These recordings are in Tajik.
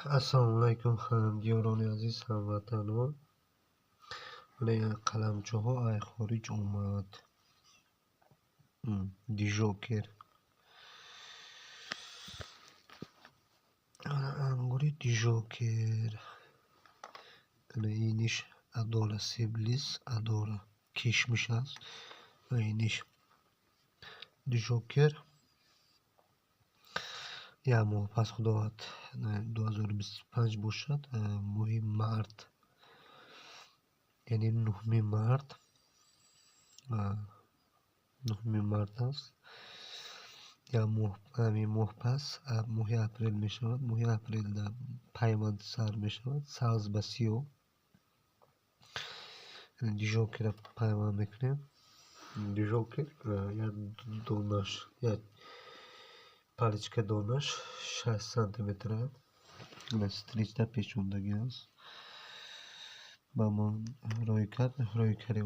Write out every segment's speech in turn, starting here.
Assalomu alaykum diyoroni aziz hamvatanimon. Mana qalamcho'g'u ay xorij omad. Dijoker. Anguri dijoker. Ana inish adola siblis, adola kishmish است. و inish dijoker. یا ماه پس خداوند 2025 باشد. ماه مرد، یعنی 9 مرد، 9 مرد است. یا همین ماه پس ماه اپریل می شود. ماه اپریل در پیوند سر می شود. ساز به سیو دیجوکر پیوند میکنیم. دیجوکر یا دونش یا palichka donash 6 santimetr strичda pechondagi است. با من روی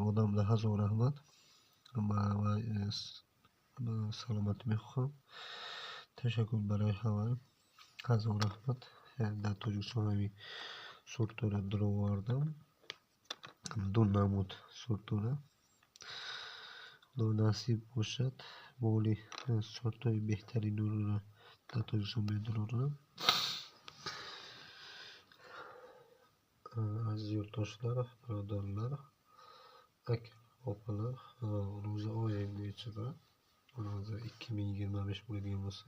odamda hazor rahmat. من سلامت میخوام. تشکر برای همه. hazor rahmat. در توجیکستان همی سورتوره درو واردم. دو نمود سورتوره. خدا نصیب باشد بولی سورتوی بهترین رو در توجیکستان میدرارم. Aziz yurtdoshlar, birodarlar, aka, opalar, ro'za oyi nechida? Hozir 2025 bo'ladigan bo'lsa,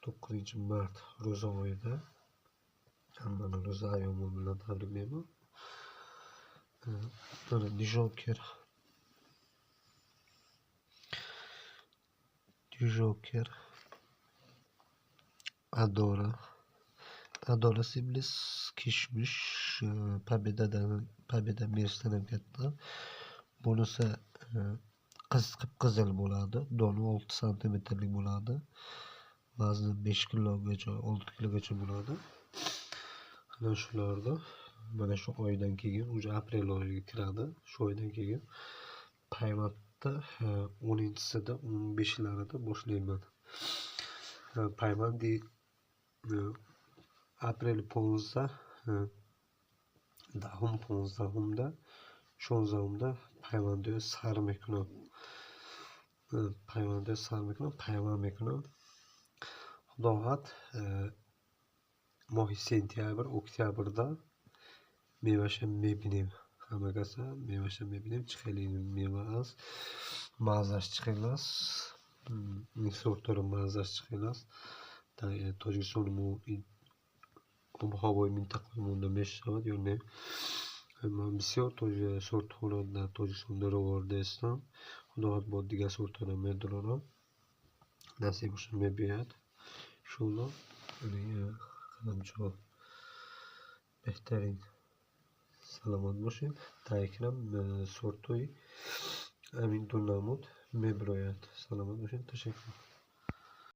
9-mart ro'za oyida hammani ro'za ayyomi bilan tabriklayman. Mana dijoker, adola siblis, kishmish, победа mersidan katta. Bunisi qizil bo'ladi. Doni 6 santimetrlik bo'ladi. Vazni 5 kilogacha, 6 kilogacha bo'ladi. Ana shularda mana shu oydan keyin, o'sha aprel oyiga kiradi. Shu oydan keyin payvandda 10-sida, 15larida boshlayman. Payvandi aprel 15, دهم 15 16 پیوند سر میکنم. پیوند میکنم. خداوند ماه سپتامبر اکتبرda میوهش میبینیم. همه کسا میوهش میبینیم. خیلی میوه است. مزهش خیلی است. این سورتور مزهش خیلی است. در تاجیکستان مو این هوای منطقه میشود یا نه؟ من بسیار سورت‌ها در تاجیکستان درآورده هستم. خداوند با دیگر سورت‌ها را می‌دارم. نصیبشون می‌بیاید. انشالله. قلمچو بهترین سلامت باشین. تایکرم سورت‌های همین دو نمود می‌براید. سلامت باشین. تشکر.